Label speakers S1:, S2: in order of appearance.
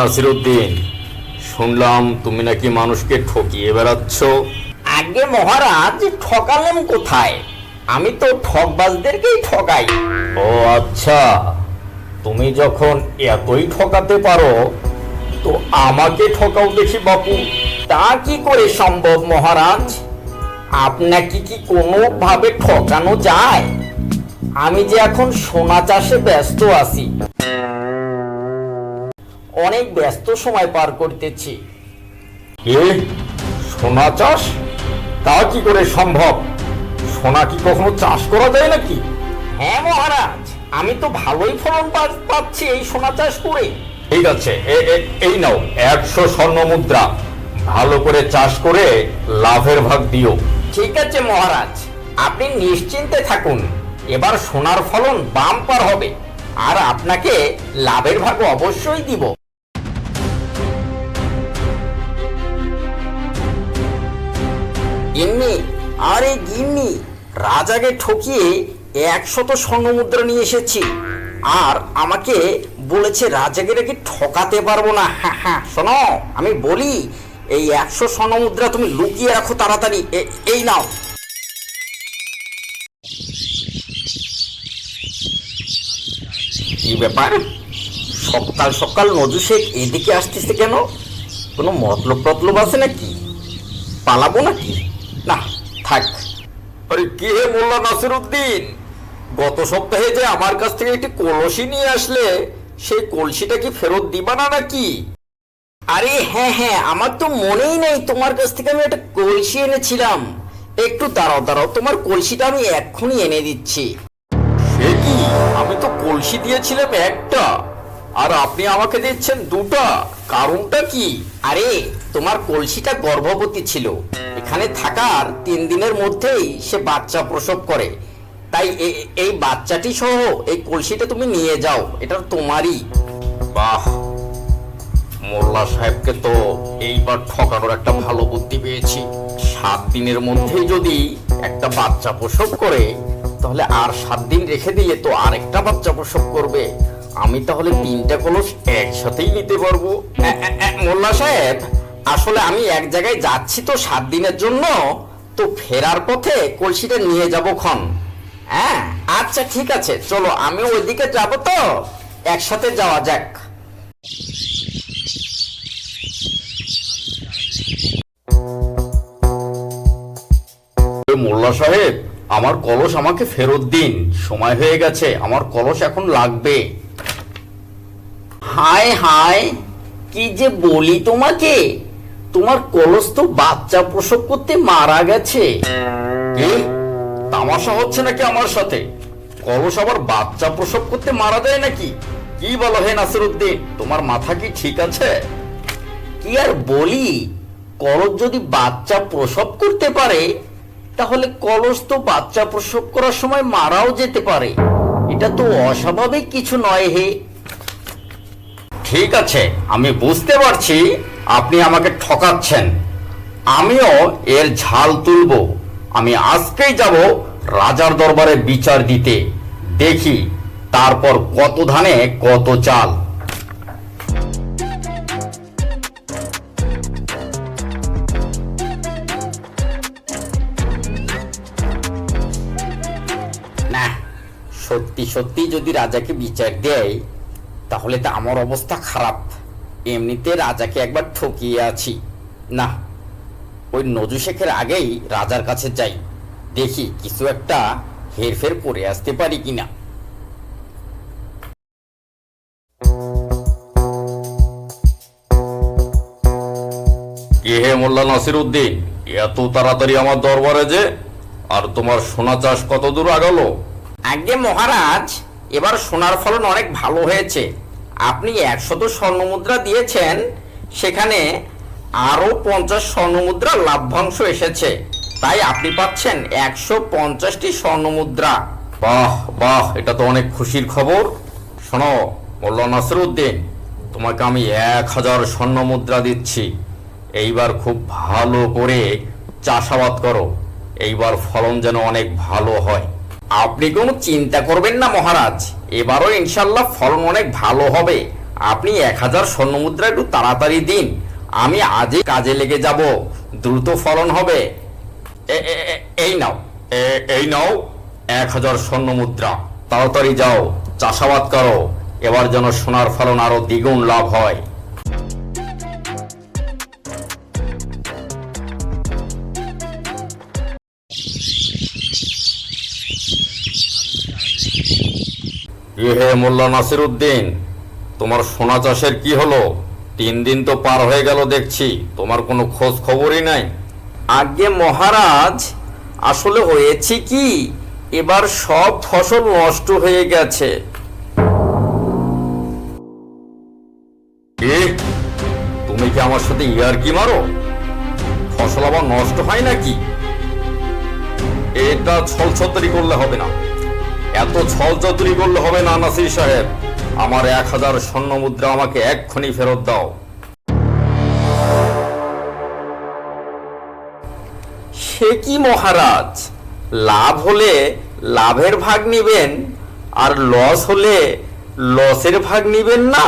S1: নাসিরউদ্দিন, শুনলাম তুমি নাকি মানুষকে ঠকিয়ে বেড়াচ্ছ।
S2: আগে মহারাজ, ঠকালাম কোথায়? আমি তো ঠকবাজদেরকেই ঠকাই।
S1: ও আচ্ছা, তুমি যখন এতই ঠকাতে পারো তো আমাকে ঠকাও দেখি বাপু।
S2: তা কি করে সম্ভব মহারাজ? আপনাকে কি কোনোভাবে ঠকানো যায়? আমি যে এখন সোনা চাষে ব্যস্ত আছি, অনেক ব্যস্ত সময় পার করতেছি।
S1: এ সোনা চাষ? তা কি করে সম্ভব? সোনা কি কখনো চাষ করা যায় নাকি?
S2: হ্যাঁ মহারাজ, আমি তো ভালোই ফলন পাচ্ছি এই সোনা চাষ করে।
S1: ঠিক আছে, এই নাও 100 স্বর্ণ মুদ্রা। ভালো করে চাষ করে লাভের ভাগ দিও।
S2: ঠিক আছে মহারাজ, আপনি নিশ্চিন্তে থাকুন। এবার সোনার ফলন বাম্পার হবে, আর আপনাকে লাভের ভাগ অবশ্যই দিব। গিন্নি, আরে গিন্নি, রাজাকে ঠকিয়ে 100 স্বর্ণ মুদ্রা নিয়ে এসেছি, আর আমাকে বলেছে রাজাকে নাকি ঠকাতে পারবো না। হ্যাঁ হ্যাঁ, শোনো, আমি বলি, এই 100 স্বর্ণ মুদ্রা তুমি লুকিয়ে রাখো তাড়াতাড়ি। এই নাও। কি ব্যাপার, সকাল সকাল নজু শেখ এদিকে আসতেছে কেন? কোনো মতলব আছে নাকি? পালাবো নাকি? না, থাক।
S1: আরে কে হে মোল্লা নাসিরউদ্দিন, গত সপ্তাহে যে আমার কাছ থেকে একটি কলসি নিয়ে আসলে, সেই কলসিটা কি ফেরত দিবা না নাকি?
S2: আরে হ্যাঁ হ্যাঁ, আমার তো মনেই নেই তোমার কাছ থেকে আমি একটা কলসি এনেছিলাম। একটু দাঁড়াও, তোমার কলসিটা আমি এক্ষুনি এনে দিচ্ছি।
S1: সে কি, আমি তো কলসি দিয়েছিলাম একটা, আর আপনি আমাকে দিচ্ছেন দুটা, কারণটা কি?
S2: আরে তোমার কলসিটা গর্ভবতী ছিল, এখানে থাকার 3 দিনের মধ্যেই সে বাচ্চা প্রসব করে। তাই এই বাচ্চাটি সহ এই কলসিটা তুমি নিয়ে যাও, এটা তোমারই।
S1: বাহ, মোল্লা সাহেবকে তো এইবার ঠকানোর একটা ভালো বুদ্ধি পেয়েছি। 7 দিনের মধ্যেই যদি একটা বাচ্চা প্রসব করে, তাহলে আর 7 দিন রেখে দিলে তো আরেকটা বাচ্চা প্রসব করবে। আমি তাহলে 3টা কলস একসাথেই নিতে পারবো।
S2: মোল্লা সাহেব, আসলে আমি এক জায়গায় যাচ্ছি তো 7 দিনের জন্য, তো ফেরার পথে কলসিটা নিয়ে যাবো খন। হ্যাঁ আচ্ছা ঠিক আছে, চলো, আমি ওইদিকে যাব, তো একসাথে যাওয়া যাক।
S1: মোল্লা সাহেব, আমার কলস আমাকে ফেরত দিন, সময় হয়ে গেছে, আমার কলস এখন লাগবে।
S2: হায় হায়, কি যে বলি তোমাকে, তোমার কলস তো বাচ্চা প্রসব করতে মারা গেছে।
S1: কি তামাশা হচ্ছে নাকি আমার সাথে? কলস আবার বাচ্চা প্রসব করতে মারা যায় নাকি? কি বলো হে নাসিরউদ্দিন, তোমার মাথা কি ঠিক আছে?
S2: কি আর বলি, কলস যদি বাচ্চা প্রসব করতে পারে, তাহলে কলস তো বাচ্চা প্রসব করার সময় মারাও যেতে পারে। এটা তো অস্বাভাবিক কিছু নয় হে।
S1: ঠিক আছে, আমি বুঝতে পারছি আপনি আমাকে ঠকাচ্ছেন। আমিও এর ঝাল তুলব। আমি আজকেই যাব রাজার দরবারে বিচার দিতে, দেখি তারপর কত ধানে কত চাল।
S2: না, সত্যি সত্যি যদি রাজাকে বিচার দেয়, তাহলে তো আমার অবস্থা খারাপ। এমনিতে রাজাকে একবার ঠকিয়ে আছি। না, ওই নজু শেখের আগেই রাজার কাছে যাই, দেখি কিছু একটা হেরফের করে আসতে পারি কিনা।
S1: কে হে মোল্লা নাসিরউদ্দিন, এত তাড়াতাড়ি আমার দরবারে যে? আর তোমার সোনা চাষ কত দূর আগালো?
S2: আগে মহারাজ, এবার সোনার ফলন অনেক ভালো হয়েছে। আপনি 100 স্বর্ণ মুদ্রা দিয়েছেন, সেখানে আরো 50 স্বর্ণ মুদ্রা লাভ্যাংশ এসেছে, তাই আপনি পাচ্ছেন 150টি স্বর্ণ মুদ্রা।
S1: বাহ বাহ, এটা তো অনেক খুশির খবর। শোনো মোল্লা নাসিরউদ্দিন, তোমাকে আমি 1000 স্বর্ণ মুদ্রা দিচ্ছি। এইবার খুব ভালো করে চাষাবাদ করো, এইবার ফলন যেন অনেক ভালো হয়।
S2: আপনি কোনো চিন্তা করবেন না মহারাজ, এবারও ইনশাল্লাহ ফলন অনেক ভালো হবে। আপনি 1000 স্বর্ণমুদ্রা একটু তাড়াতাড়ি দিন, আমি আজই কাজে লেগে যাব, দ্রুত ফলন হবে। এই নাও,
S1: এই নাও 1000 স্বর্ণমুদ্রা। তাড়াতাড়ি যাও, চাষাবাদ করো, এবার যেন সোনার ফলন আরো দ্বিগুণ লাভ হয়। হে মোল্লা নাসির উদ্দিন, তোমার সোনা চাষের কি হলো? 3 দিন তো পার হয়ে গেল দেখছি, তোমার কোনো খোঁজ খবরই নাই।
S2: আজ্ঞে মহারাজ, আসলে হয়েছে কি, এবার সব ফসল নষ্ট হয়ে গেছে।
S1: কি? তুমি কি আমার সাথে ইয়ার্কি মারো? ফসল আবার নষ্ট হয় নাকি? এটা ছলছতরি করলে হবে না, এত ছলছতরি করলে হবে না নাসির সাহেব। আমার 1000 স্বর্ণমুদ্রা আমাকে এক্ষুনি ফেরত দাও।
S2: সে কি মহারাজ, লাভ হলে লাভের ভাগ নিবেন, আর লস হলে লসের ভাগ নিবেন না?